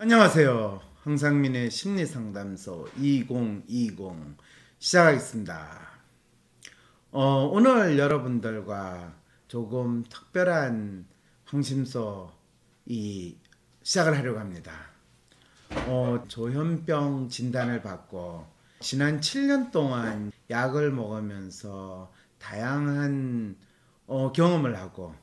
안녕하세요. 황상민의 심리상담소 2020 시작하겠습니다. 오늘 여러분들과 조금 특별한 황심소 시작을 하려고 합니다. 조현병 진단을 받고 지난 7년 동안 약을 먹으면서 다양한 경험을 하고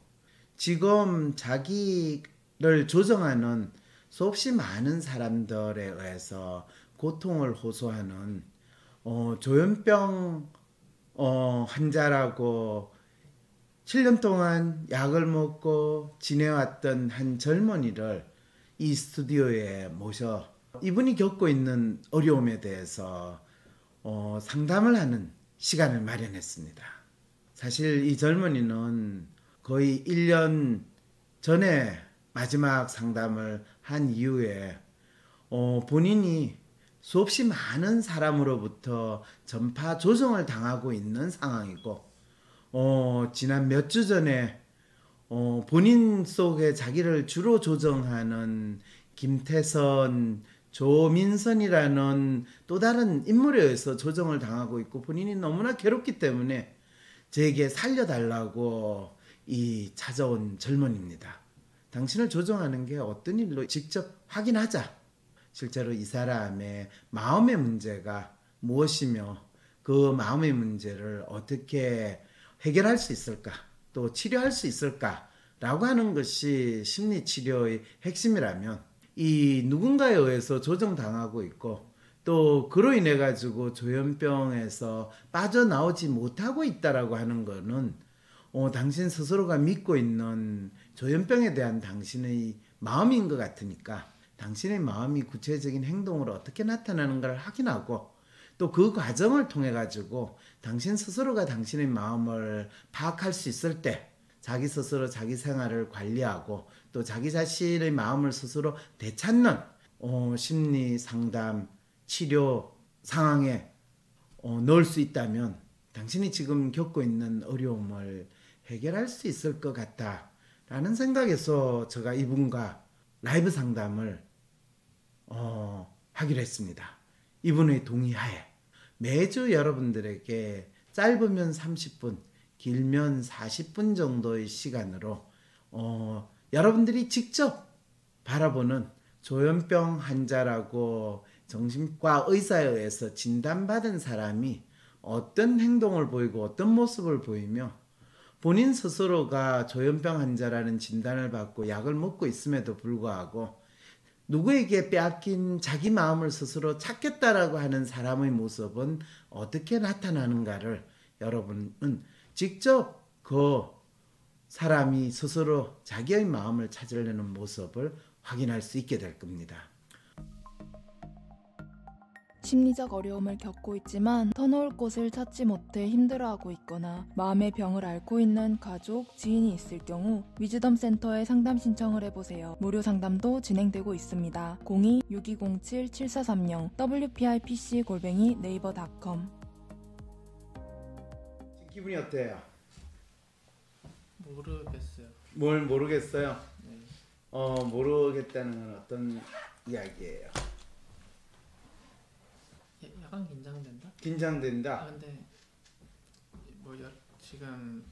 지금 자기를 조정하는 수없이 많은 사람들에 의해서 고통을 호소하는 조현병 환자라고 7년 동안 약을 먹고 지내왔던 한 젊은이를 이 스튜디오에 모셔 이분이 겪고 있는 어려움에 대해서 상담을 하는 시간을 마련했습니다. 사실 이 젊은이는 거의 1년 전에 마지막 상담을 한 이후에 본인이 수없이 많은 사람으로부터 전파 조정을 당하고 있는 상황이고 지난 몇 주 전에 본인 속에 자기를 주로 조정하는 김태선, 조민선이라는 또 다른 인물에 의해서 조정을 당하고 있고 본인이 너무나 괴롭기 때문에 제게 살려달라고 찾아온 젊은입니다. 당신을 조정하는 게 어떤 일로 직접 확인하자. 실제로 이 사람의 마음의 문제가 무엇이며 그 마음의 문제를 어떻게 해결할 수 있을까, 또 치료할 수 있을까라고 하는 것이 심리치료의 핵심이라면 이 누군가에 의해서 조정당하고 있고 또 그로 인해 가지고 조현병에서 빠져나오지 못하고 있다라고 하는 거는 당신 스스로가 믿고 있는 조현병에 대한 당신의 마음인 것 같으니까 당신의 마음이 구체적인 행동으로 어떻게 나타나는가를 확인하고 또 그 과정을 통해 가지고 당신 스스로가 당신의 마음을 파악할 수 있을 때 자기 스스로 자기 생활을 관리하고 또 자기 자신의 마음을 스스로 되찾는 심리 상담 치료 상황에 넣을 수 있다면 당신이 지금 겪고 있는 어려움을 해결할 수 있을 것 같다라는 생각에서 제가 이분과 라이브 상담을 하기로 했습니다. 이분의 동의하에 매주 여러분들에게 짧으면 30분, 길면 40분 정도의 시간으로 여러분들이 직접 바라보는 조현병 환자라고 정신과 의사에 의해서 진단받은 사람이 어떤 행동을 보이고 어떤 모습을 보이며 본인 스스로가 조현병 환자라는 진단을 받고 약을 먹고 있음에도 불구하고 누구에게 빼앗긴 자기 마음을 스스로 찾겠다라고 하는 사람의 모습은 어떻게 나타나는가를 여러분은 직접 그 사람이 스스로 자기의 마음을 찾으려는 모습을 확인할 수 있게 될 겁니다. 심리적 어려움을 겪고 있지만 터놓을 곳을 찾지 못해 힘들어하고 있거나 마음의 병을 앓고 있는 가족, 지인이 있을 경우 위즈덤 센터에 상담 신청을 해보세요. 무료 상담도 진행되고 있습니다. 02-6207-7430 wpipc@naver.com. 기분이 어때요? 모르겠어요. 뭘 모르겠어요? 네. 모르겠다는 건 어떤 이야기예요? 약간 긴장된다? 긴장된다? 근데 지금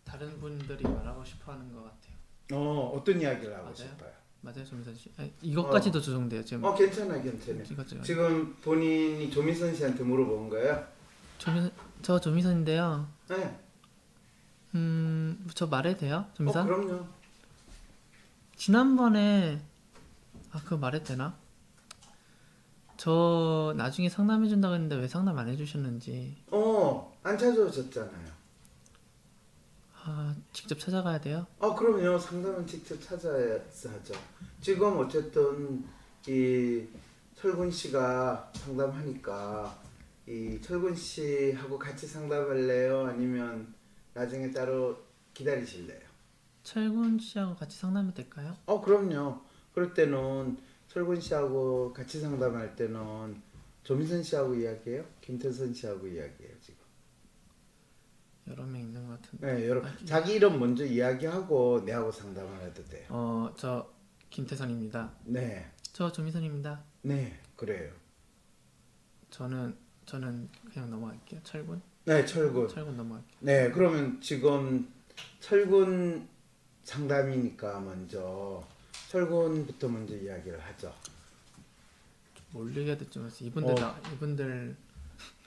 다른 분들이 말하고 싶어하는 것 같아요. 어떤 이야기를 하고 맞아요? 싶어요? 맞아요, 조미선 씨? 이것까지도 조정돼요 지금. 괜찮아. 지금 본인이 조미선 씨한테 물어본 거예요? 저 조미선인데요. 네. 저 말해도 돼요, 조미선? 그럼요. 지난번에 그거 말해도 되나? 저 나중에 상담해준다고 했는데 왜 상담 안 해주셨는지. 안 찾아오셨잖아요. 직접 찾아가야 돼요? 그럼요. 상담은 직접 찾아야지 하죠. 지금 어쨌든 이 철군 씨가 상담하니까 이 철군 씨하고 같이 상담할래요? 아니면 나중에 따로 기다리실래요? 철군 씨하고 같이 상담해도 될까요? 그럼요. 그럴 때는 철군 씨하고 같이 상담할 때는 조민선 씨하고 이야기해요? 김태선 씨하고 이야기해요 지금? 여러 명 있는 것 같은데. 네, 자기 이름 먼저 이야기하고 내하고 상담을 해도 돼요. 저 김태선입니다. 네. 저 조미선입니다. 네, 그래요. 저는 그냥 넘어갈게요. 철군. 네, 철군. 철군 넘어갈게요. 네, 그러면 지금 철군 상담이니까 먼저 철군부터 먼저 이야기를 하죠. 뭘 얘기해야 될지 모르겠어요. 이분들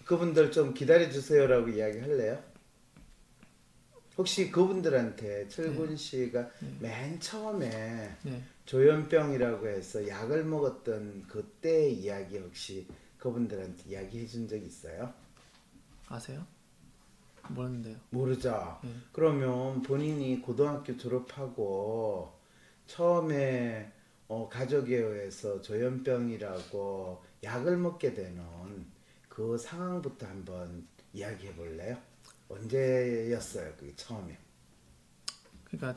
그분들 좀 기다려 주세요라고 이야기할래요? 혹시 그분들한테 철군 씨가 맨 처음에 네. 조현병이라고 해서 약을 먹었던 그때 이야기 혹시 그분들한테 이야기해 준 적 있어요? 아세요? 모르는데요. 모르죠. 네. 그러면 본인이 고등학교 졸업하고 처음에 가족에 의해서 조현병이라고 약을 먹게 되는 그 상황부터 한번 이야기해 볼래요? 언제였어요? 그게 처음에? 그러니까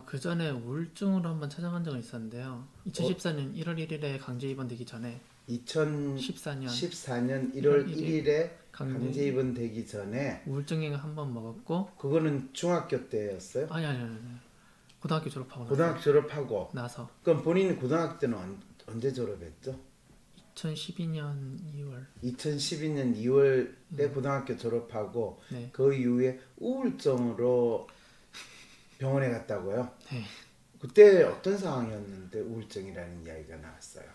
그 전에 우울증으로 한번 찾아간 적은 있었는데요. 2014년 1월 1일에 강제 입원되기 전에 2014년 1월 1일에 강제 입원되기 전에 우울증액을 한번 먹었고 그거는 중학교 때였어요? 아니 고등학교 졸업하고 고등학교 졸업하고 나서 그럼 본인이 고등학교 때는 언제 졸업했죠? 2012년 2월 2012년 2월에 고등학교 졸업하고 네. 그 이후에 우울증으로 병원에 갔다고요? 네. 그때 어떤 상황이었는데 우울증이라는 이야기가 나왔어요?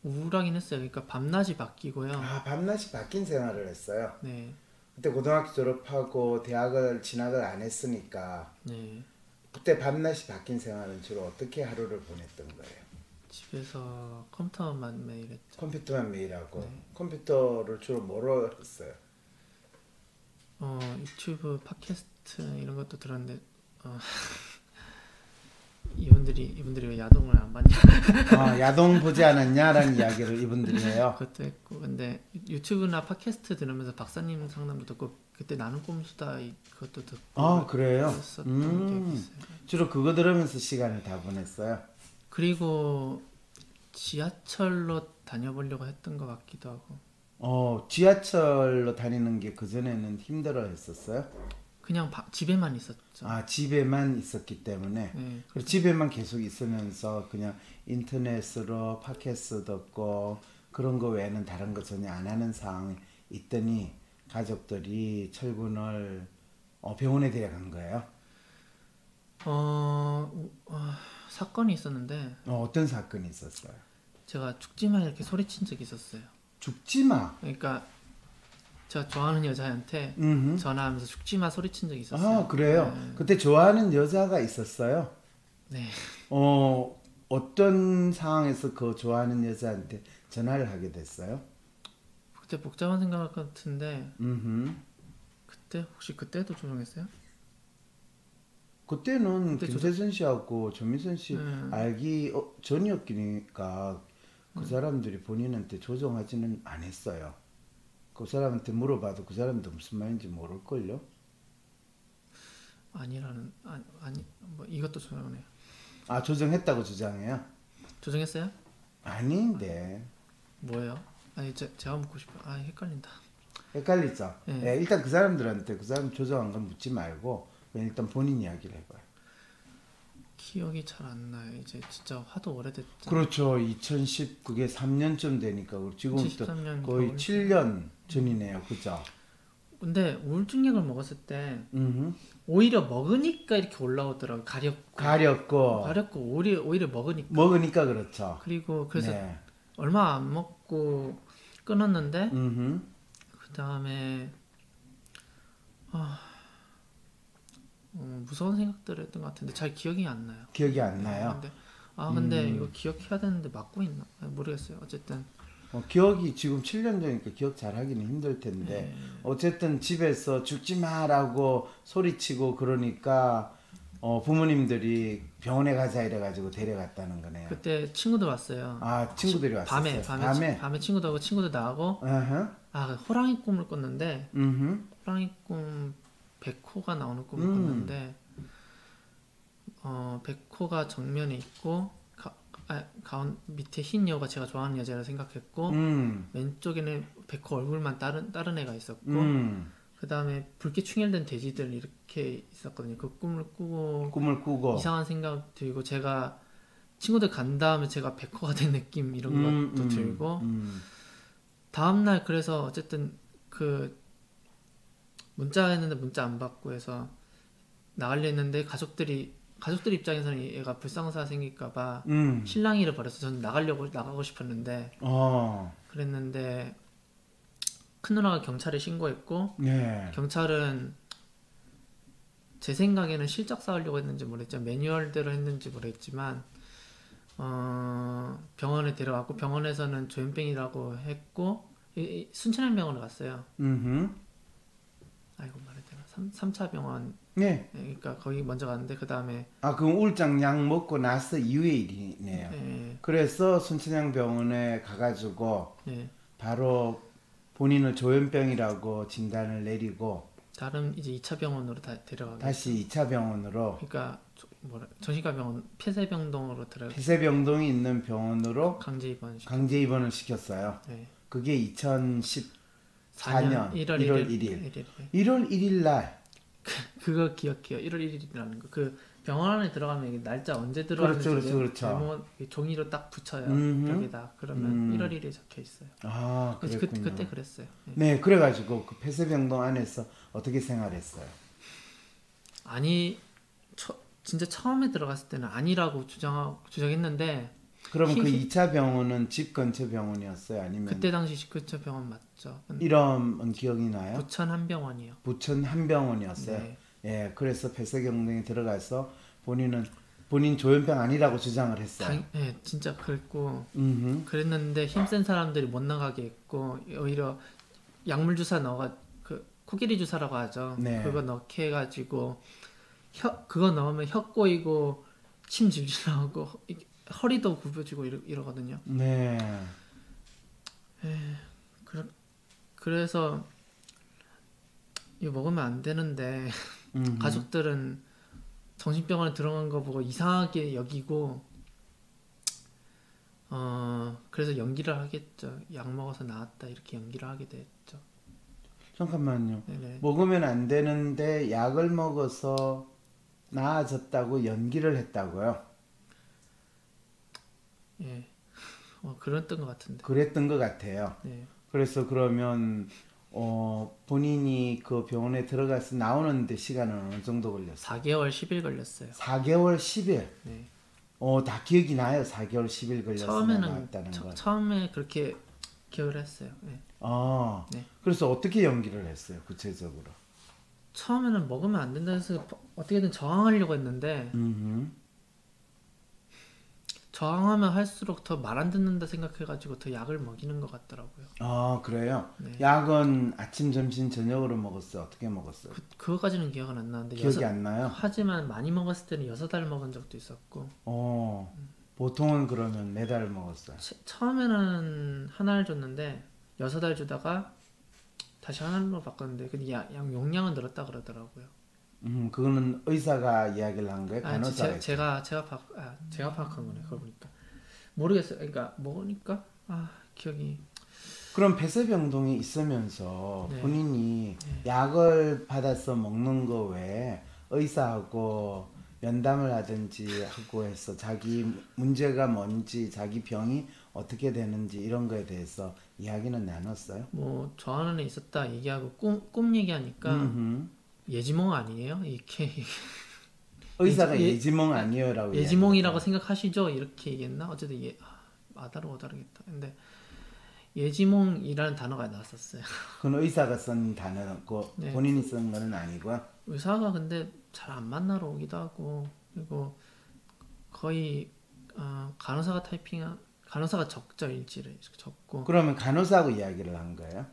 우울하긴 했어요. 그러니까 밤낮이 바뀌고요. 아, 밤낮이 바뀐 생활을 했어요? 네. 그때 고등학교 졸업하고 대학을 진학을 안 했으니까 네. 그때 밤낮이 바뀐 생활은 주로 어떻게 하루를 보냈던 거예요? 집에서 컴퓨터만 매일 했죠. 컴퓨터만 매일 하고 네. 컴퓨터를 주로 뭐로 했어요? 유튜브 팟캐스트 이런 것도 들었는데 이분들이 왜 야동을 안 봤냐? 야동 보지 않았냐라는 이야기를 이분들이 해요. 그것도 했고 근데 유튜브나 팟캐스트 들으면서 박사님 상담도 듣고 그때 나는 꿈수다 그것도 듣고 그래요? 했었던 기억이 있어요. 주로 그거 들으면서 시간을 다 보냈어요? 그리고 지하철로 다녀보려고 했던 것 같기도 하고. 지하철로 다니는 게 그전에는 힘들어 했었어요? 그냥 집에만 있었죠. 아, 집에만 있었기 때문에. 네. 그리고 집에만 계속 있으면서 그냥 인터넷으로 팟캐스트 듣고 그런 거 외에는 다른 거 전혀 안 하는 상황이 있더니 가족들이 철군을 병원에 데려간 거예요? 사건이 있었는데 어떤 사건이 있었어요? 제가 죽지마 이렇게 소리친 적이 있었어요. 죽지마? 그러니까 제가 좋아하는 여자한테 전화하면서 죽지마 소리친 적이 있었어요. 아, 그래요? 네. 그때 좋아하는 여자가 있었어요? 네. 어떤 상황에서 그 좋아하는 여자한테 전화를 하게 됐어요? 그때 복잡한 생각 같은데 그때 혹시 그때도 조정했어요? 그때는 그때 김태선 씨하고 조미선 씨 알기 전이었으니까 그 사람들이 본인한테 조정하지는 않았어요. 그 사람한테 물어봐도 그 사람도 무슨 말인지 모를걸요? 아니 뭐 이것도 조정해요. 아, 조정했다고 주장해요? 조정했어요? 아닌데. 뭐예요? 아니 제가 묻고 싶어요. 헷갈린다. 헷갈리죠? 네. 네, 일단 그 사람들한테 그 사람 조정한 건 묻지 말고 일단 본인 이야기를 해봐요. 기억이 잘 안 나요. 이제 진짜 하도 오래됐죠. 그렇죠. 2010 그게 3년쯤 되니까 지금부터 2013년 거의 겨울. 7년 전이네요. 그죠? 근데 우울증약을 먹었을 때 오히려 먹으니까 이렇게 올라오더라고요. 가렵고 오히려 먹으니까 그렇죠. 그리고 그래서 네. 얼마 안 먹고 끊었는데 음흠. 그 다음에 무서운 생각들을 했던 것 같은데 잘 기억이 안 나요. 기억이 안 나요. 근데 이거 기억해야 되는데 맞고 있나 모르겠어요. 어쨌든 기억이 지금 7년 전이니까 기억 잘하기는 힘들 텐데 어쨌든 집에서 죽지 마라고 소리치고 그러니까 부모님들이 병원에 가자 이래가지고 데려갔다는 거네요. 그때 친구들 왔어요. 아, 친구들이 왔었어요. 밤에 친구들 나가고 호랑이 꿈을 꿨는데 호랑이 꿈 백호가 나오는 꿈을 꿨는데 백호가 정면에 있고 가운 밑에 흰 여우가 제가 좋아하는 여자라 생각했고 왼쪽에는 백호 얼굴만 다른 애가 있었고 그 다음에 붉게 충혈된 돼지들 이렇게 있었거든요. 그 꿈을 꾸고 이상한 생각 들고 제가 친구들 간 다음에 제가 백호가 된 느낌 이런 것도 들고 다음날 그래서 어쨌든 그 문자 했는데 문자 안 받고 해서 나가려 했는데 가족들 입장에서는 얘가 불상사 생길까봐 신랑이 잃어버려서 저는 나가고 싶었는데 그랬는데 큰 누나가 경찰에 신고했고 네. 경찰은 제 생각에는 실적 쌓으려고 했는지 모르겠지만 매뉴얼대로 했는지 모르겠지만 병원에 데려갔고 병원에서는 조현병이라고 했고 순천향병원을 갔어요. 아이고 말해야 되나 3차 병원. 네. 그러니까 거기 먼저 갔는데 그 다음에 그럼 우울증 약 먹고 나서 이후의 일이네요. 네. 그래서 순천향병원에 가가지고 네. 바로 본인을 조현병이라고 진단을 내리고 다른 이제 2차 병원으로 데려가고 다시 2차 병원으로 그러니까 정신과 병원 폐쇄병동으로 폐쇄병동이 있는 병원으로 강제 입원을 시켰어요. 네. 그게 2014년 1월 1일. 1월 1일 날 그거 기억해요. 1월 1일이라는 거. 그 병원 안에 들어가면 이게 날짜 언제 들어가는지 그렇죠. 종이로 딱 붙여요. 벽에다. 그러면 1월 1일에 적혀 있어요. 그래서 그랬군요. 그때 그랬어요. 네, 그래가지고 그 폐쇄병동 안에서 어떻게 생활했어요? 아니, 진짜 처음에 들어갔을 때는 아니라고 주장했는데 그러면 그 2차 병원은 집 근처 병원이었어요? 아니면 그때 당시 집 근처 병원 맞죠? 이름은 기억이 나요? 부천 한병원이요. 부천 한병원이었어요. 네. 예, 그래서 폐쇄병동에 들어가서 본인 조현병 아니라고 주장을 했어요. 네, 진짜 그랬는데 힘센 사람들이 못 나가게 했고 오히려 약물 주사 넣어가 그 코끼리 주사라고 하죠. 네. 그거 넣게 해가지고 그거 넣으면 혀 꼬이고 침 질질 나오고 허리도 굽어지고 이러거든요. 네. 그래서 이거 먹으면 안 되는데 가족들은 정신병원에 들어간 거 보고 이상하게 여기고 그래서 연기를 하겠죠. 약 먹어서 나았다 이렇게 연기를 하게 됐죠. 잠깐만요. 네네. 먹으면 안 되는데 약을 먹어서 나아졌다고 연기를 했다고요? 예. 그랬던 것 같은데. 그랬던 것 같아요. 네. 그래서 그러면 본인이 그 병원에 들어가서 나오는데 시간은 어느 정도 걸렸어요? 4개월 10일 걸렸어요. 4개월 10일? 네. 다 기억이 나요. 4개월 10일 걸려서 나왔다는 거. 처음에 그렇게 기억을 했어요. 네. 네. 그래서 어떻게 연기를 했어요? 구체적으로. 처음에는 먹으면 안 된다 해서 어떻게든 저항하려고 했는데 저항하면 할수록 더 말 안 듣는다 생각해가지고 더 약을 먹이는 것 같더라고요. 그래요? 네. 약은 아침, 점심, 저녁으로 먹었어요? 어떻게 먹었어요? 그거까지는 기억은 안 나는데 기억이 안 나요? 하지만 많이 먹었을 때는 6알 먹은 적도 있었고 보통은 그러면 몇 알 먹었어요? 처음에는 하나를 줬는데 6알 주다가 다시 하나로 바꿨는데 근데 약 용량은 늘었다 그러더라고요. 그거는 의사가 이야기를 한 거예요? 간호사가? 제가 파악한 거네. 그걸 보니까 모르겠어요. 그러니까 먹으니까 기억이. 그럼 폐쇄병동에 있으면서 네. 본인이 약을 받아서 먹는 거 외에 의사하고 면담을 하든지 하고 해서 자기 문제가 뭔지 자기 병이 어떻게 되는지 이런 거에 대해서 이야기는 나눴어요? 뭐 저 안에 있었다 얘기하고 꿈 얘기하니까 예지몽 아니에요? 이렇게 의사가 예지몽 아니에요라고 예지몽이라고 생각하시죠? 이렇게 얘기했나? 어쨌든 다르겠다. 근데 예지몽이라는 단어가 나왔었어요. 그건 의사가 쓴 단어고 네. 본인이 쓴 거는 아니고요. 의사가 근데 잘 안 만나러 오기도 하고 그리고 거의 간호사가 적죠. 일지를 적고. 그러면 간호사하고 이야기를 한 거예요?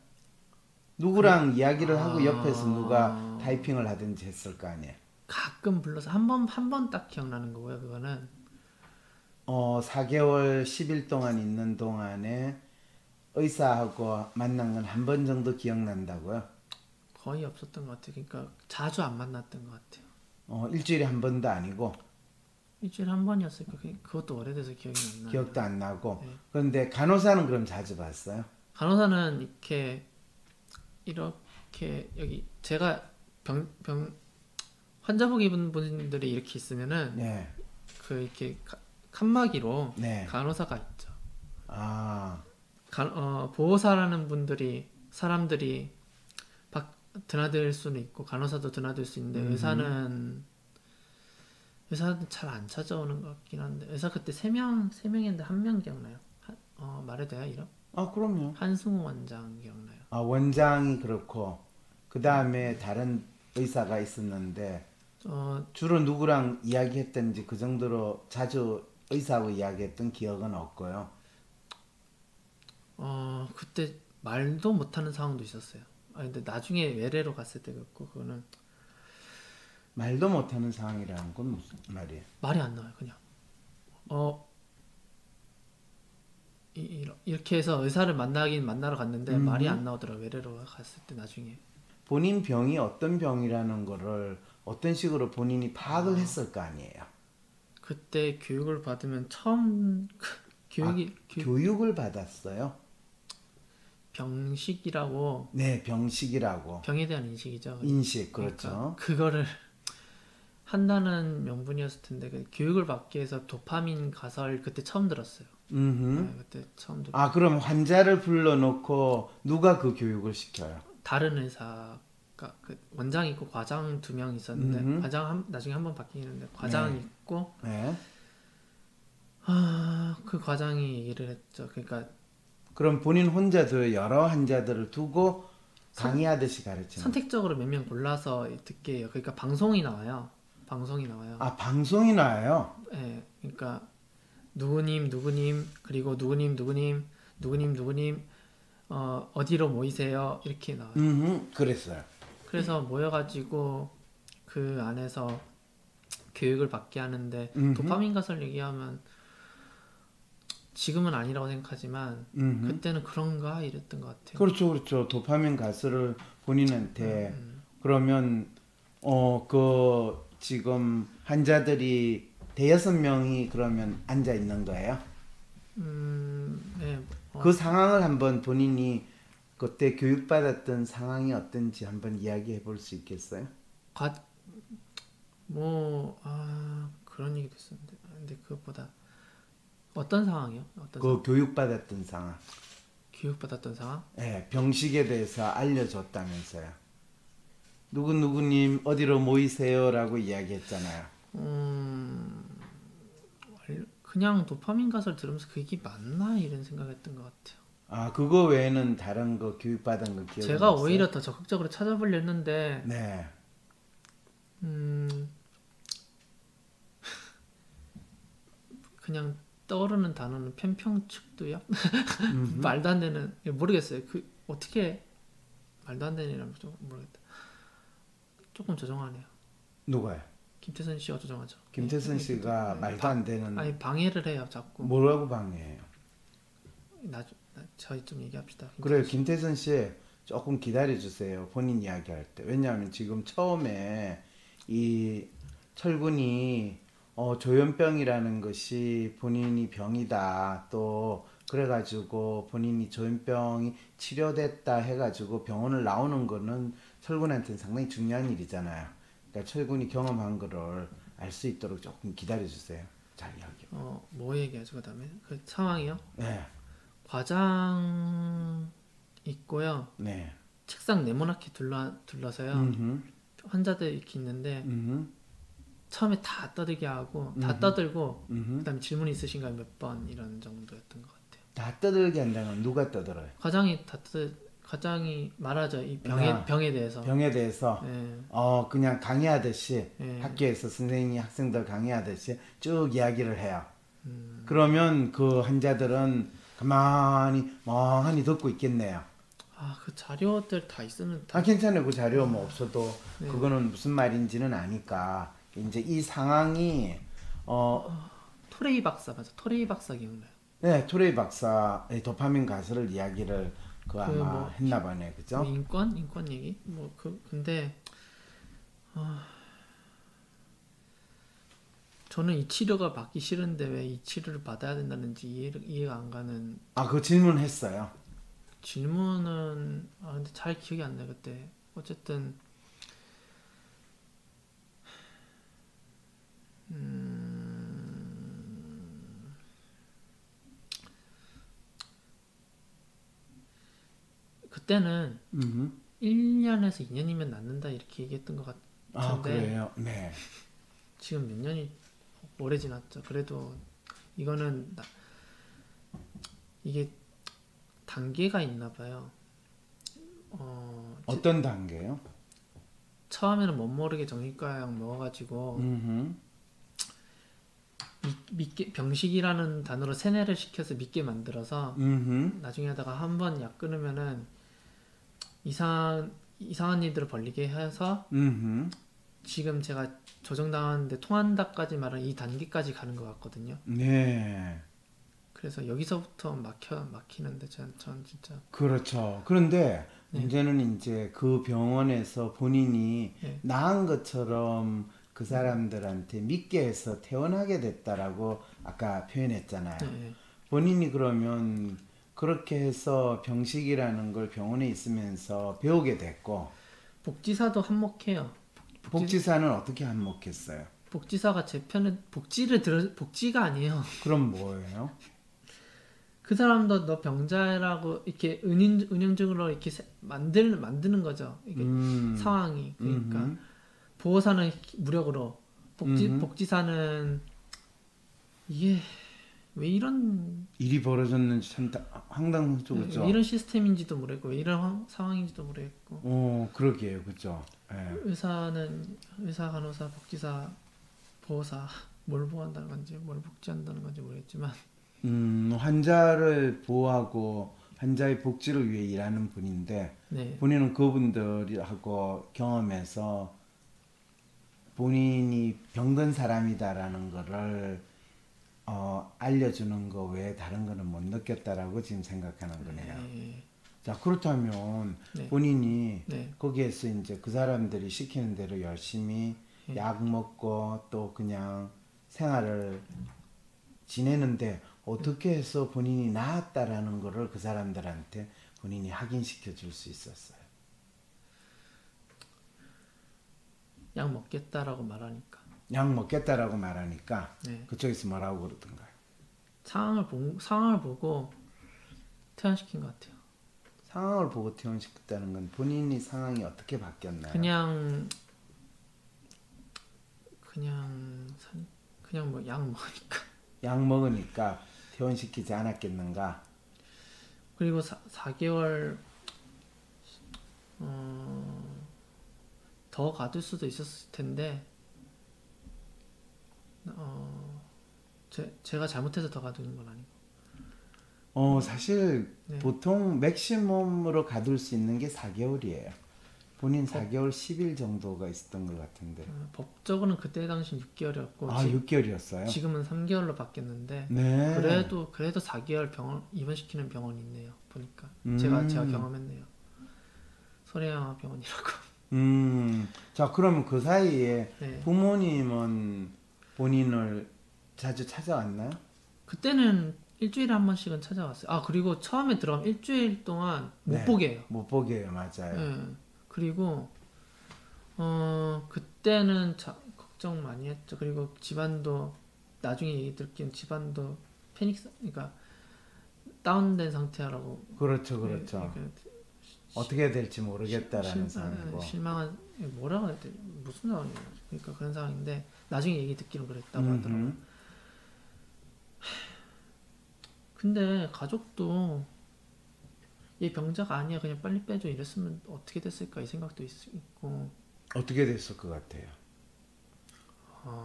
누구랑 이야기를 하고 옆에서 누가 타이핑을 하든지 했을 거 아니에요? 가끔 불러서 한 번 딱 기억나는 거고요. 그거는 4개월 10일 동안 있는 동안에 의사하고 만난 건 한 번 정도 기억난다고요? 거의 없었던 것 같아요. 그러니까 자주 안 만났던 것 같아요. 일주일에 한 번도 아니고? 일주일에 한 번이었을까? 그것도 오래돼서 기억이 안 나요. 기억도 안 나고. 네. 그런데 간호사는 그럼 자주 봤어요? 간호사는 이렇게 여기 제가 환자복 입은 분들이 이렇게 있으면은 네. 그 이렇게 칸막이로 네. 간호사가 있죠. 아. 보호사라는 사람들이 드나들 수는 있고 간호사도 드나들 수 있는데 의사는 잘 안 찾아오는 것 같긴 한데 의사 그때 3명인데 1명 기억나요? 말해도 돼요 이름? 아, 그럼요. 한승우 원장 기억나요? 아, 원장이 그렇고 그 다음에 다른 의사가 있었는데 주로 누구랑 이야기했던지 그 정도로 자주 의사하고 이야기했던 기억은 없고요. 그때 말도 못하는 상황도 있었어요. 근데 나중에 외래로 갔을 때 그랬고 그거는 말도 못하는 상황이라는 건 무슨 말이에요? 말이 안 나와요. 그냥 이렇게 해서 의사를 만나러 갔는데 말이 안 나오더라고요. 외래로 갔을 때 나중에. 본인 병이 어떤 병이라는 거를 어떤 식으로 본인이 파악을 했을 거 아니에요? 그때 교육을 받으면 처음 교육을 받았어요? 병식이라고. 네, 병식이라고. 병에 대한 인식이죠. 인식, 그렇죠. 그러니까 그거를 한다는 명분이었을 텐데 그 교육을 받기 위해서 도파민 가설 그때 처음 들었어요. 네, 그때 처음 들었어요. 아, 그럼 환자를 불러놓고 누가 그 교육을 시켜요? 다른 의사가 그 원장 있고 과장 2명 있었는데 과장 나중에 한 번 바뀌는데 과장 네. 있고 네. 그 과장이 얘기를 했죠. 그러니까 그럼 본인 혼자도 여러 환자들을 두고 강의하듯이 가르치는. 선택적으로 몇 명 골라서 듣게 해요. 그러니까 방송이 나와요. 아, 방송이 나와요? 네, 그러니까 누구님 그리고 누구님 어디로 모이세요 이렇게 나와요. 그랬어요. 그래서 모여가지고 그 안에서 교육을 받게 하는데 도파민 가설 얘기하면 지금은 아니라고 생각하지만 그때는 그런가 이랬던 것 같아요. 그렇죠. 도파민 가스를 본인한테 그러면 그 지금 환자들이 5명이 그러면 앉아 있는 거예요? 네. 그 상황을 한번 본인이 그때 교육받았던 상황이 어떤지 한번 이야기해 볼 수 있겠어요? 그런 얘기도 있었는데 근데 그것보다 어떤 상황이요? 교육받았던 상황. 교육받았던 상황? 네, 병식에 대해서 알려줬다면서요. 누구님 어디로 모이세요라고 이야기했잖아요. 그냥 도파민 가설 들으면서 그게 맞나 이런 생각했던 것 같아요. 아, 그거 외에는 다른 거 교육받은 거 기억이 제가 없어요? 오히려 더 적극적으로 찾아보려 했는데 네. 그냥 떠오르는 단어는 편평측도요? 말도 안 되는 모르겠어요. 그 어떻게 말도 안 되는 이라면 좀 모르겠다. 조금 조정하네요. 누가요? 김태선 씨가 조정하죠. 김태선 씨가 말도 안 되는. 아니 방해를 해요 자꾸. 뭐라고 방해해요? 저희 좀 얘기합시다. 그래요. 김태선 씨 조금 기다려주세요. 본인 이야기할 때. 왜냐하면 지금 처음에 이 철군이 조현병이라는 것이 본인이 병이다. 또 그래가지고 본인이 조현병이 치료됐다 해가지고 병원을 나오는 거는 철군한테는 상당히 중요한 일이잖아요. 그러니까 철군이 경험한 거를 알 수 있도록 조금 기다려주세요. 잘 이야기해. 뭐 얘기하죠 그 다음에? 그 상황이요? 네. 과장 있고요. 네. 책상 네모나게 둘러서요. 환자들 이렇게 있는데 처음에 다 떠들게 하고 다 떠들고 그다음에 질문 있으신가요? 몇 번 이런 정도였던 것 같아요. 다 떠들게 한다면 누가 떠들어요? 과장이 말하죠. 이 병에 대해서. 병에 대해서. 네. 그냥 강의하듯이 네. 학교에서 선생님이 학생들 강의하듯이 쭉 이야기를 해요. 그러면 그 환자들은 가만히 멍하니 듣고 있겠네요. 그 자료들 다 있으면 괜찮아요. 그 자료 뭐 없어도 네. 그거는 무슨 말인지는 아니까 이제 이 상황이 토레이 박사 맞아. 토레이 박사 기억나요? 네, 토레이 박사의 도파민 가설을 이야기를 아마 했나 보네, 그죠? 인권 얘기 근데 저는 이 치료가 받기 싫은데 왜 이 치료를 받아야 된다는지 이해가 안 가는. 그 질문했어요. 질문은 근데 잘 기억이 안 나요 그때. 어쨌든 그때는 1년에서 2년이면 낫는다 이렇게 얘기했던 것 같은데. 아, 그래요? 네. 지금 몇 년이 오래 지났죠. 그래도 이거는 이게 단계가 있나 봐요. 어떤 단계요? 처음에는 멋모르게 정신과약 먹어가지고 믿게 병식이라는 단어로 세뇌를 시켜서 믿게 만들어서 나중에 하다가 한 번 약 끊으면은 이상한 일들을 벌리게 해서 지금 제가 조정당하는데 통한다까지 말하는 이 단계까지 가는 것 같거든요. 네. 그래서 여기서부터 막히는데 전 진짜. 그렇죠. 그런데 문제는 이제 그 병원에서 본인이 나은 것처럼 그 사람들한테 믿게 해서 퇴원하게 됐다라고 아까 표현했잖아요. 본인이 그러면 그렇게 해서 병식이라는 걸 병원에 있으면서 배우게 됐고, 복지사도 한몫해요. 복지사는 어떻게 한몫했어요? 복지사가 제 편에 복지가 아니에요. 그럼 뭐예요? 그 사람도 너 병자라고 이렇게 은연중으로 이렇게 만드는 거죠. 이게 상황이. 그러니까 보호사는 무력으로, 복지사는 이게 왜 이런 일이 벌어졌는지 참 황당하죠, 그죠? 왜 이런 시스템인지도 모르겠고 왜 이런 상황인지도 모르겠고. 그러게요, 그죠? 네. 의사, 간호사, 복지사, 보호사 뭘 보호한다는 건지 뭘 복지한다는 건지 모르겠지만 환자를 보호하고 환자의 복지를 위해 일하는 분인데 본인은 그분들하고 경험해서 본인이 병든 사람이다라는 거를 알려주는 거 외에 다른 거는 못 느꼈다라고 지금 생각하는 거네요. 자, 그렇다면 본인이 거기에서 이제 그 사람들이 시키는 대로 열심히 약 먹고 또 그냥 생활을 지내는데 어떻게 해서 본인이 나았다라는 거를 그 사람들한테 본인이 확인시켜 줄 수 있었어요? 약 먹겠다라고 말하니까. 약 먹겠다라고 말하니까 그쪽에서 뭐라고 그러던가요? 상황을 보고 퇴원시킨 것 같아요. 상황을 보고 퇴원시켰다는 건 본인이 상황이 어떻게 바뀌었나요? 그냥 뭐 약 먹으니까. 약 먹으니까 퇴원시키지 않았겠는가? 그리고 4개월 더 가둘 수도 있었을 텐데 제가 잘못해서 더 가두는 건 아니고. 사실 보통 맥시멈으로 가둘 수 있는 게 4개월이에요. 본인 4개월 10일 정도가 있었던 것 같은데. 법적으로는 그때 당시 6개월이었고 6개월이었어요? 지금은 3개월로 바뀌었는데 그래도 4개월 병원 입원시키는 병원이 있네요. 보니까 제가 경험했네요. 소래양화 병원이라고. 자, 그러면 그 사이에 부모님은 본인을 자주 찾아왔나요? 그때는 일주일에 한 번씩은 찾아왔어요. 그리고 처음에 들어가면 일주일 동안 못 보게 해요. 못 보게 해요, 맞아요. 그리고 그때는 걱정 많이 했죠. 그리고 집안도 나중에 얘기 듣기는 집안도 그러니까 다운된 상태라고. 그렇죠. 어떻게 해야 될지 모르겠다라는 상황이고. 실망한 뭐라고 해야 돼? 무슨 상황이에요? 그러니까 그런 상황인데 나중에 얘기 듣기는 그랬다고 하더라고요. 근데 가족도 얘 병자가 아니야 그냥 빨리 빼줘 이랬으면 어떻게 됐을까 이 생각도 있고. 어떻게 됐을 것 같아요?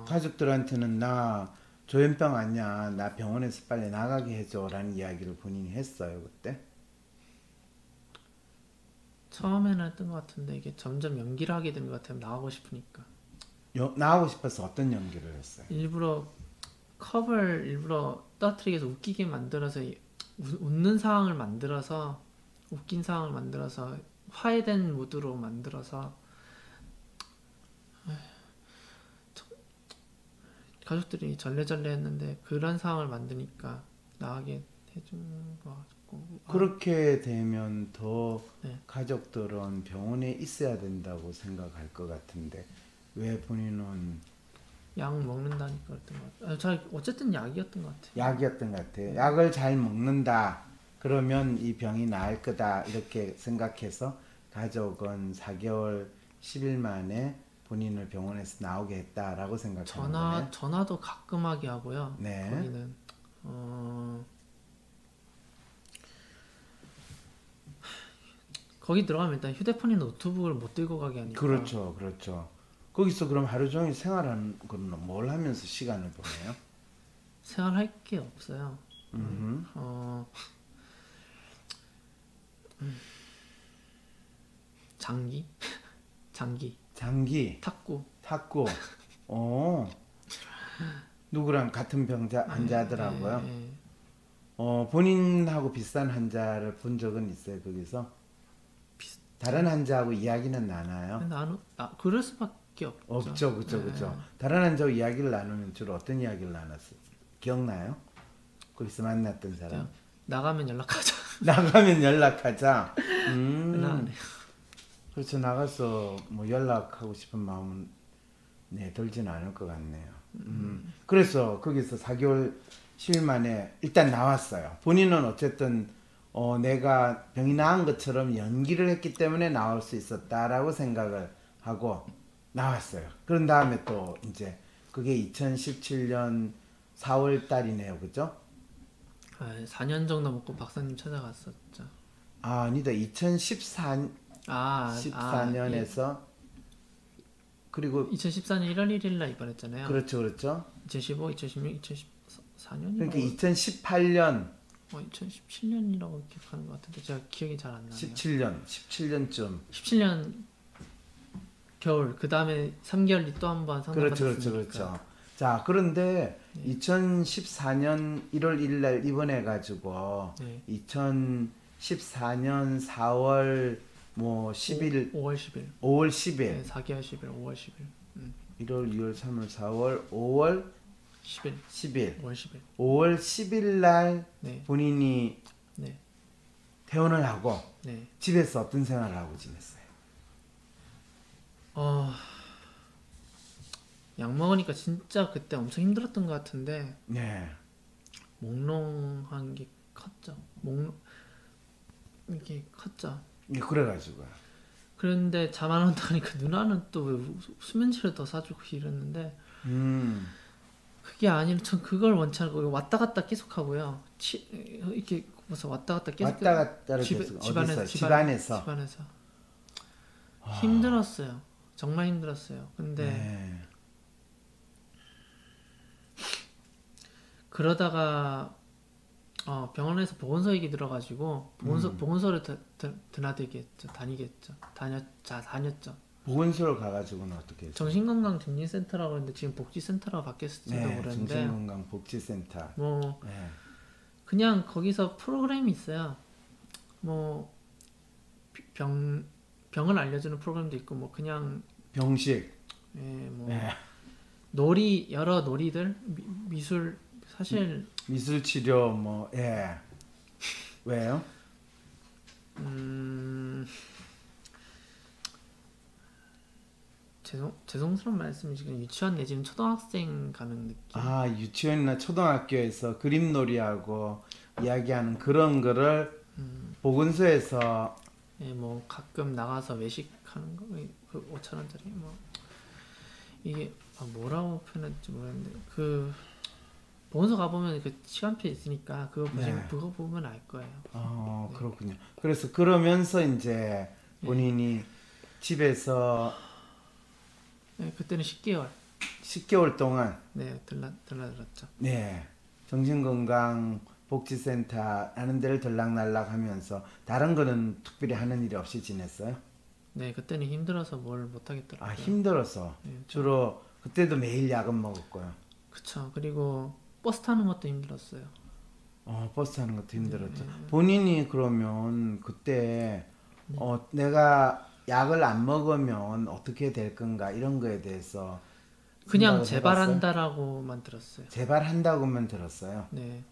가족들한테는 나 조현병 아니야 나 병원에서 빨리 나가게 해줘 라는 이야기를 본인이 했어요 그때? 처음에는 했던 것 같은데 이게 점점 연기를 하게 되는 것 같아요. 나가고 싶으니까. 나가고 싶어서 어떤 연기를 했어요? 일부러 컵을 일부러 떨어뜨리게 해서 웃기게 만들어서 웃는 상황을 만들어서 웃긴 상황을 만들어서 화해된 무드로 만들어서 가족들이 절레절레 했는데 그런 상황을 만드니까 나가게 해준 것 같고 그렇게 되면 더 네. 가족들은 병원에 있어야 된다고 생각할 것 같은데 왜 본인은 약 먹는다니까 그랬던 것 같아요. 잘 어쨌든 약이었던 것 같아요. 약이었던 것 같아요. 약을 잘 먹는다. 그러면 이 병이 나을 거다. 이렇게 생각해서 가족은 4개월 10일 만에 본인을 병원에서 나오게 했다라고 생각하는 거네요. 전화도 가끔 하게 하고요. 네. 거기는 거기 들어가면 일단 휴대폰이나 노트북을 못 들고 가게 하니까. 그렇죠, 그렇죠. 거기서 그럼 하루 종일 생활하는 건 뭘 하면서 시간을 보내요? 생활할 게 없어요. 장기, 장기, 탁구. 탁구. 어. 누구랑 같은 병자 환자들하고요? 네. 본인하고 비슷한 환자를 본 적은 있어요, 거기서? 다른 환자하고 이야기는 나눠요? 그럴 수밖에 없죠. 없죠, 그죠. 다른 환자하고 이야기를 나누면 주로 어떤 이야기를 나눴어요? 기억나요? 거기서 만났던 사람? 나가면 연락하자. 나가면 연락하자. 나가네. 그렇죠. 나가서 뭐 연락하고 싶은 마음은 들지는 않을 것 같네요. 그래서 거기서 4개월 10일 만에 일단 나왔어요. 본인은 어쨌든 내가 병이 나은 것처럼 연기를 했기 때문에 나올 수 있었다라고 생각을 하고 나왔어요. 그런 다음에 또 이제 그게 2017년 4월 달이네요. 그죠? 4년 정도 먹고 박사님 찾아갔었죠. 아니다. 2014년에서 그리고 2014년 1월 1일 날 입원했잖아요. 그렇죠. 2015, 2016, 2014년이라고. 그러니까 2018년 2017년이라고 기억하는 것 같은데 제가 기억이 잘 안 나네요. 17년쯤 17년 겨울 그 다음에 3개월 뒤 또 한 번 상담받았으니까. 그렇죠. 자, 그런데 2014년 1월 1일 날 입원해가지고 2014년 4월 뭐 10일 5월 10일 5월 10일 네, 4개월 10일 5월 10일 1월 2월 3월 4월 5월 10일 10일 5월 10일 5월 10일 날 네. 본인이 네. 퇴원을 하고 네. 집에서 어떤 생활을 하고 지냈어요? 약 먹으니까 진짜 그때 엄청 힘들었던 것 같은데 네. 몽롱한 게 컸죠. 이게 컸죠. 그래가지고 그런데 잠 안 온다니까 누나는 또 수면제를 더 사주고 이랬는데 그게 아니라 전 그걸 원치 않고 왔다 갔다 계속 하고요. 이렇게 무슨 왔다 갔다 계속 집안에서 힘들었어요. 정말 힘들었어요. 근데 네. 그러다가 병원에서 보건소 얘기 들어가지고 보건소를 다니겠죠. 다녔죠. 보건소를 가가지고는 어떻게 했어요? 정신건강증진센터라고 했는데 지금 복지센터라고 바뀌었을지도 모르는데 정신건강복지센터 뭐 그냥 거기서 프로그램이 있어요. 뭐 병을 알려주는 프로그램도 있고 뭐 그냥 병식 뭐 여러 놀이들 미술 사실 미술 치료 왜요? 죄송스러운 말씀이지만 유치원 내지는 초등학생 가는 느낌. 유치원이나 초등학교에서 그림놀이하고 이야기하는 그런 거를 보건소에서 뭐 가끔 나가서 외식하는 거, 그 5,000원짜리 뭐 이게 뭐라고 표현할지 모르겠는데 그 보건소 가보면 그 시간표 있으니까 그거 보면 알 거예요. 그렇군요. 그래서 그러면서 이제 본인이 집에서 그때는 10개월 동안 들렀죠. 네. 정신건강복지센터 하는 데를 들락날락 하면서 다른 거는 특별히 하는 일이 없이 지냈어요? 네, 그때는 힘들어서 뭘 못 하겠더라고요. 힘들어서. 주로 그때도 매일 약은 먹었고요. 그쵸. 그리고 버스 타는 것도 힘들었어요. 버스 타는 것도 힘들었죠. 본인이 그러면 그때 내가 약을 안 먹으면 어떻게 될 건가 이런 거에 대해서 그냥 재발한다라고만 들었어요. 재발한다고만 들었어요. 네.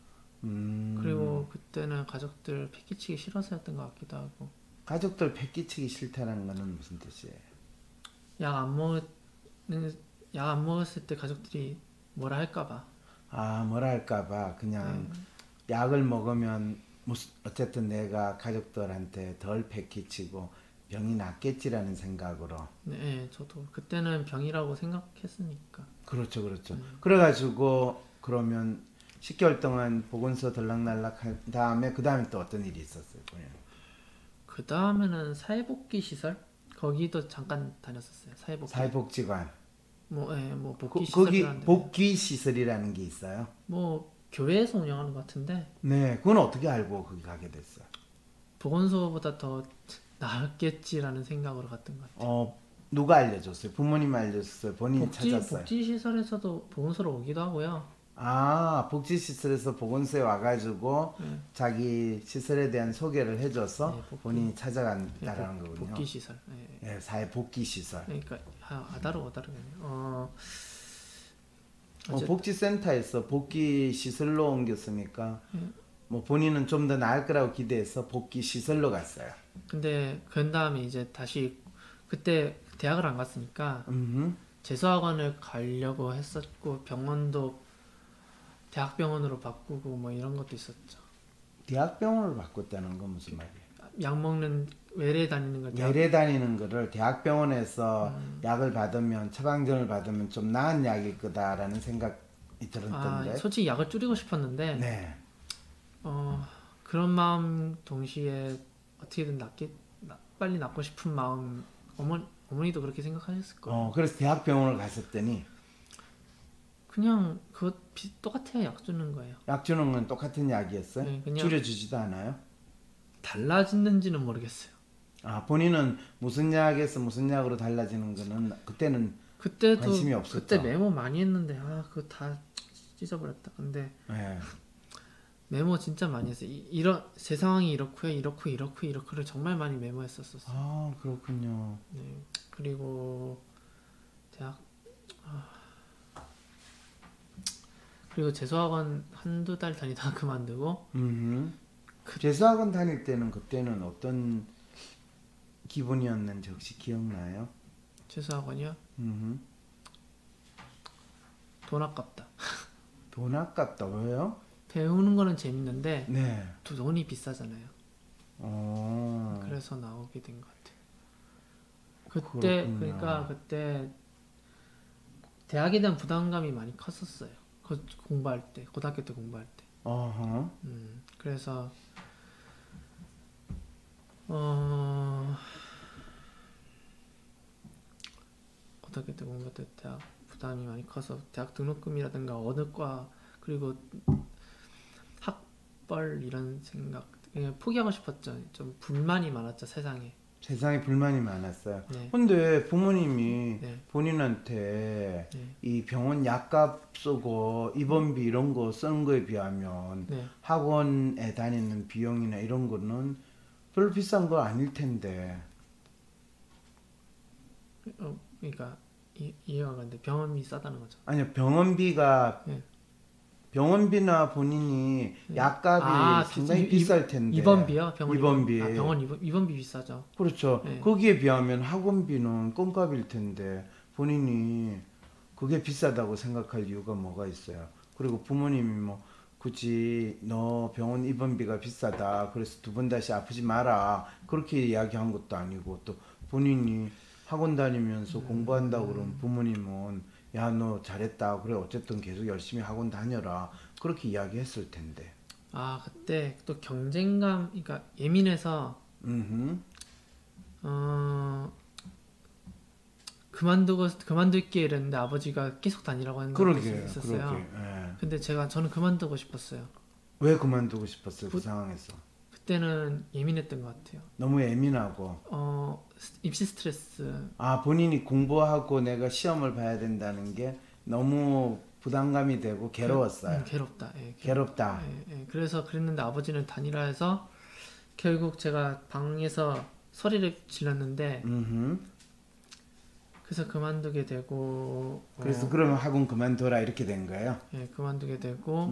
그리고 그때는 가족들 패키치기 싫어서였던 것 같기도 하고. 가족들 패끼치기 싫다는 거는 무슨 뜻이에요? 약 안 먹었을 때 가족들이 뭐라 할까봐. 아, 뭐라 할까봐 그냥 약을 먹으면 어쨌든 내가 가족들한테 덜 패끼치고 병이 낫겠지라는 생각으로. 네, 저도 그때는 병이라고 생각했으니까. 그렇죠, 그렇죠. 그래가지고 그러면 10개월 동안 보건소 들락날락 한 다음에 그 다음에 또 어떤 일이 있었어요? 그 다음에는 사회복귀 시설 거기도 잠깐 다녔었어요. 사회복지관. 뭐 복귀 거기 시설이라는데. 복귀 시설이라는 게 있어요? 뭐 교회에서 운영하는 것 같은데. 네, 그건 어떻게 알고 거기 가게 됐어요? 보건소보다 더 나았겠지라는 생각으로 갔던 것 같아요. 누가 알려줬어요? 부모님 알려줬어요? 본인이 찾았어요? 복지 시설에서도 보건소로 오기도 하고요. 아, 복지시설에서 보건소에 와가지고 네. 자기 시설에 대한 소개를 해줘서 네, 본인이 찾아간다라는 거군요. 복귀 시설. 네, 사회복귀시설. 그러니까 아다르네요. 복지센터에서 복귀시설로 옮겼으니까 뭐 본인은 좀 더 나을 거라고 기대해서 복귀시설로 갔어요. 근데 그 다음에 이제 다시 그때 대학을 안 갔으니까 재수학원을 가려고 했었고 병원도 대학병원으로 바꾸고 뭐 이런 것도 있었죠. 대학병원을 바꿨다는 건 무슨 말이에요? 약 먹는 외래 다니는 걸 외래 다니는 거를 대학병원에서 약을 받으면 처방전을 받으면 좀 나은 약일 거다라는 생각이 들었던데. 솔직히 약을 줄이고 싶었는데 네. 그런 마음 동시에 어떻게든 빨리 낫고 싶은 마음 어머니도 그렇게 생각하셨을 거예요. 그래서 대학병원을 갔었더니 그냥 그것 똑같아요. 약 주는 거예요. 약 주는 건 똑같은 약이었어요? 네, 그냥 줄여주지도 않아요? 달라지는지는 모르겠어요. 아, 본인은 무슨 약에서 무슨 약으로 달라지는 거는 그때는 관심이 없었죠? 그때 메모 많이 했는데 그거 다 찢어버렸다. 근데 네. 메모 진짜 많이 했어요. 제 상황이 이렇고를 정말 많이 메모했었어요. 아, 그렇군요. 네. 그리고 그리고 재수학원 한두 달 다니다가 그만두고. 재수학원 다닐 때는 그때는 어떤 기분이었는지 혹시 기억나요? 재수학원이요? 돈 아깝다. 돈 아깝다. 왜요? 배우는 거는 재밌는데 네. 돈이 비싸잖아요. 그래서 나오게 된 것 같아요. 그렇군요. 그러니까 그때 대학에 대한 부담감이 많이 컸었어요. 공부할 때, 고등학교 때 공부할 때. 그래서 고등학교 때 공부할 때 대학 부담이 많이 커서 대학 등록금이라든가 어느 과 그리고 학벌 이런 생각 그냥 포기하고 싶었죠. 좀 불만이 많았죠. 세상에 불만이 많았어요. 네. 근데 부모님이 네. 본인한테 네. 이 병원 약값 쓰고 입원비 이런 거 쓰는 거에 비하면 네. 학원에 다니는 비용이나 이런 거는 별로 비싼 거 아닐 텐데. 그러니까 이해가 안 가는데 병원비 싸다는 거죠. 아니요, 병원비가 네. 병원비나 본인이 약값이 상당히 비쌀 텐데. 입원비요? 입원비. 병원 입원비 비싸죠. 그렇죠. 네. 거기에 비하면 학원비는 껌값일 텐데 본인이 그게 비싸다고 생각할 이유가 뭐가 있어요. 그리고 부모님이 뭐 굳이 너 병원 입원비가 비싸다 그래서 두 번 다시 아프지 마라 그렇게 이야기한 것도 아니고 또 본인이 학원 다니면서 공부한다고 그러면 부모님은 야, 너 잘했다. 그래, 어쨌든 계속 열심히 학원 다녀라. 그렇게 이야기했을 텐데. 그때 또 경쟁감, 그러니까 예민해서, 그만둘게 이랬는데 아버지가 계속 다니라고 하는 게 있었어요. 예. 근데 저는 그만두고 싶었어요. 왜 그만두고 싶었어요? 그 상황에서? 그때는 예민했던 것 같아요. 너무 예민하고. 입시 스트레스. 본인이 공부하고 내가 시험을 봐야 된다는 게 너무 부담감이 되고 괴로웠어요. 괴롭다. 예, 괴롭다. 예. 그래서 그랬는데 아버지는 다니라 해서 결국 제가 방에서 소리를 질렀는데 그래서 그만두게 되고 그래서 그러면 학원 그만둬라 이렇게 된 거예요? 예, 그만두게 되고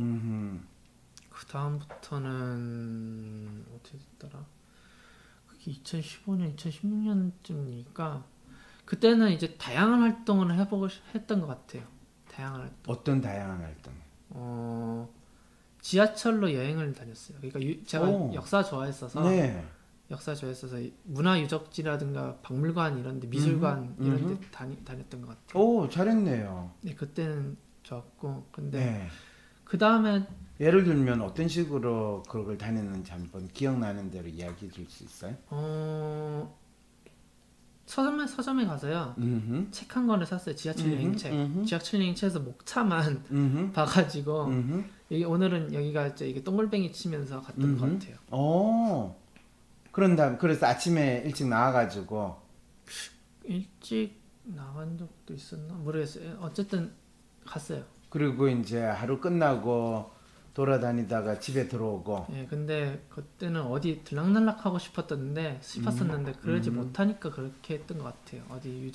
그 다음부터는 어떻게 됐더라? 그게 2015년, 2016년쯤이니까 그때는 이제 다양한 활동을 해보고 했던 것 같아요. 다양한 활동. 어떤 다양한 활동? 지하철로 여행을 다녔어요. 그러니까 제가 오. 역사 좋아했어서 네. 역사 좋아했어서 문화유적지라든가 박물관 이런데 미술관 이런데 다녔던 것 같아요. 오, 잘했네요. 네, 그때는 좋았고 근데 네. 그 다음에 예를 들면 어떤 식으로 그걸 다녔는지 한번 기억나는 대로 이야기해 줄 수 있어요? 서점에 가서요. 책 한 권을 샀어요. 지하철 여행책. 지하철 여행책에서 목차만 봐가지고 여기 오늘은 여기가 이게 동글뱅이 치면서 갔던 것 같아요. 그런 다음 그래서 아침에 일찍 나와가지고 일찍 나간 적도 있었나 모르겠어요. 어쨌든 갔어요. 그리고 이제 하루 끝나고 돌아다니다가 집에 들어오고. 예, 근데 그때는 어디 들락날락 하고 싶었는데 그러지 못하니까 그렇게 했던 것 같아요. 어디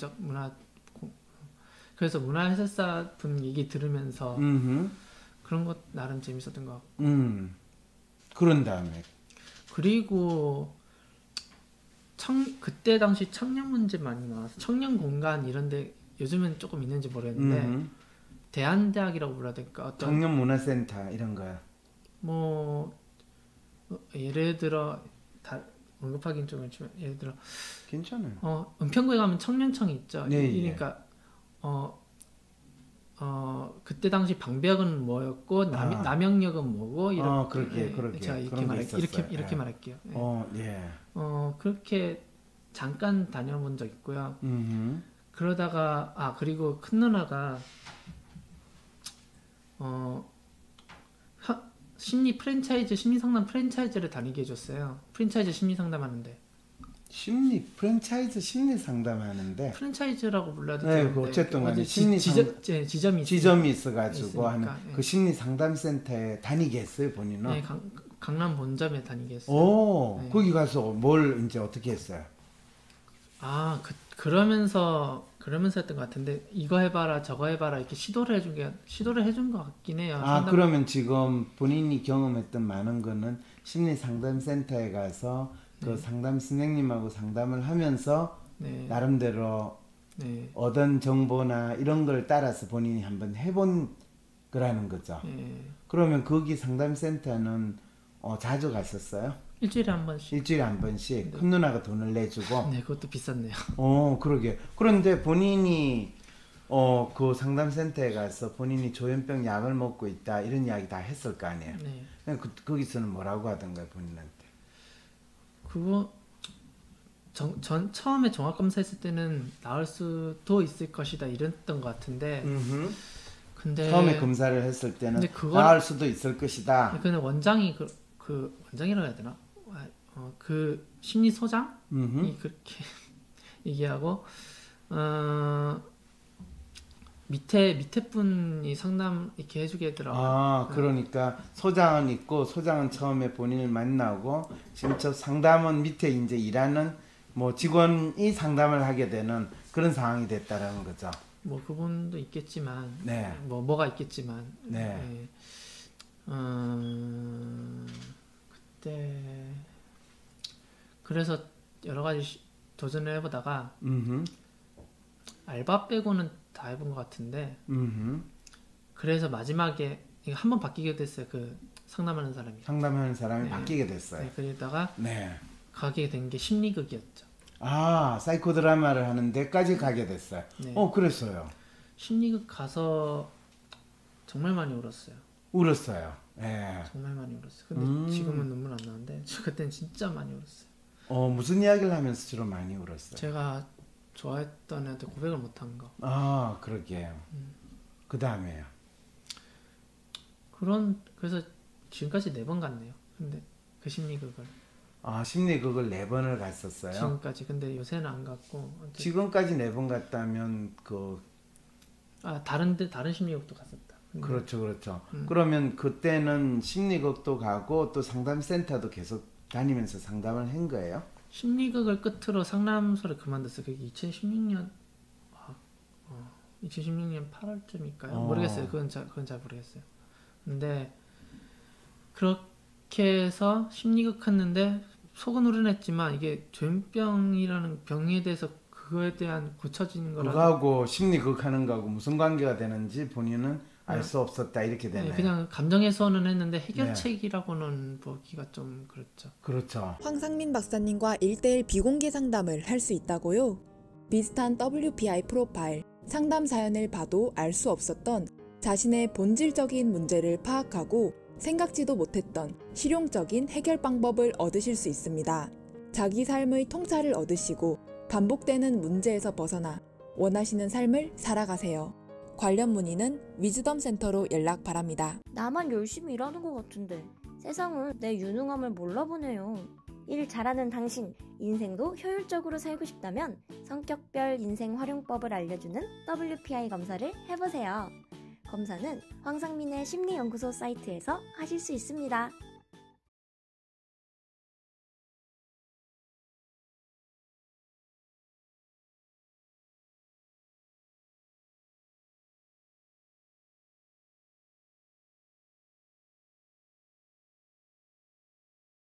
그래서 문화해설사 분 얘기 들으면서 그런 것 나름 재밌었던 것 같고. 그런 다음에 그리고 그때 당시 청년 문제 많이 나와서 청년 공간 이런데 요즘은 조금 있는지 모르겠는데 대한대학이라고 불러야 될까? 어떤 청년 문화센터 이런 거야. 뭐 예를 들어 언급하기는 좀 그렇지만 예를 들어 괜찮아요. 은평구에 가면 청년청이 있죠. 네, 그러니까 그때 당시 방배역은 뭐였고 남영역은 뭐고 그렇게 제가 이렇게 말할게요. 예. 그렇게 잠깐 다녀본 적 있고요. 그러다가 그리고 큰 누나가 심리 상담 프랜차이즈를 다니게 해줬어요. 프랜차이즈 심리 상담하는데. 프랜차이즈 심리 상담하는데. 프랜차이즈라고 불러도 되는데. 네, 어쨌든 간에 지점이 있어가지고 하는 그 심리 상담센터에 다니게 했어요, 본인은. 네, 강남 본점에 다니게 했어요. 네. 거기 가서 뭘 이제 어떻게 했어요? 그러면서 했던 것 같은데 이거 해봐라 저거 해봐라 이렇게 시도를 해준 것 같긴 해요. 그러면 지금 본인이 경험했던 많은 거는 심리 상담센터에 가서 그 상담 선생님하고 상담을 하면서 나름대로 얻은 정보나 이런 걸 따라서 본인이 한번 해본 거라는 거죠. 그러면 거기 상담센터는 자주 갔었어요? 일주일에 한 번씩. 큰 누나가 돈을 내주고. 네, 그것도 비쌌네요. 그러게. 그런데 본인이 그 상담센터에 가서 본인이 조현병 약을 먹고 있다 이런 이야기 다 했을 거 아니에요. 네. 거기서는 뭐라고 하던가요, 본인한테? 그거 전 처음에 종합 검사했을 때는 나을 수도 있을 것이다 이랬던 것 같은데. 근데 처음에 검사를 했을 때는 나을 수도 있을 것이다. 근데 원장이 그 원장이라고 해야 되나? 그 심리소장이 그렇게 얘기하고 밑에 분이 상담 이렇게 해주게 하더라고요. 그러니까 소장은 있고 소장은 처음에 본인을 만나고 지금 저 상담은 밑에 이제 일하는 뭐 직원이 상담을 하게 되는 그런 상황이 됐다라는 거죠. 뭐 그분도 있겠지만, 네. 뭐가 있겠지만, 네. 그때 그래서 여러 가지 도전을 해보다가 알바 빼고는 다 해본 것 같은데 그래서 마지막에 한 번 바뀌게 됐어요. 그 상담하는 사람이 바뀌게 됐어요. 네, 그러다가 가게 된 게 심리극이었죠. 사이코 드라마를 하는 데까지 가게 됐어요. 네. 그랬어요. 심리극 가서 정말 많이 울었어요. 예. 정말 많이 울었어요. 근데 지금은 눈물 안 나는데 그때는 진짜 많이 울었어요. 무슨 이야기를 하면서 주로 많이 울었어요? 제가 좋아했던 애한테 고백을 못한 거. 그러게요. 그 다음에요. 그래서 지금까지 4번 갔네요. 근데 그 심리극을. 심리극을 4번을 갔었어요? 지금까지. 근데 요새는 안 갔고. 지금까지 4번 갔다면 다른 심리극도 갔었다. 그렇죠. 그러면 그때는 심리극도 가고 또 상담센터도 계속 다니면서 상담을 한 거예요? 심리극을 끝으로 상담소를 그만뒀어요. 그게 2016년 8월쯤일까요? 모르겠어요. 그건 잘 모르겠어요. 근데 그렇게 해서 심리극 했는데 속은 후련했지만 이게 조현병이라는 병에 대해서 그거에 대한 고쳐진 거라 그거하고 심리극 하는 거하고 무슨 관계가 되는지 본인은 알 수 없었다 이렇게 되네요. 그냥 감정 해소는 했는데 해결책이라고는 보기가 좀 그렇죠. 그렇죠. 황상민 박사님과 1대1 비공개 상담을 할 수 있다고요? 비슷한 WPI 프로파일, 상담 사연을 봐도 알 수 없었던 자신의 본질적인 문제를 파악하고 생각지도 못했던 실용적인 해결 방법을 얻으실 수 있습니다. 자기 삶의 통찰을 얻으시고 반복되는 문제에서 벗어나 원하시는 삶을 살아가세요. 관련 문의는 위즈덤 센터로 연락 바랍니다. 나만 열심히 일하는 것 같은데 세상은 내 유능함을 몰라보네요. 일 잘하는 당신, 인생도 효율적으로 살고 싶다면 성격별 인생 활용법을 알려주는 WPI 검사를 해보세요. 검사는 황상민의 심리연구소 사이트에서 하실 수 있습니다.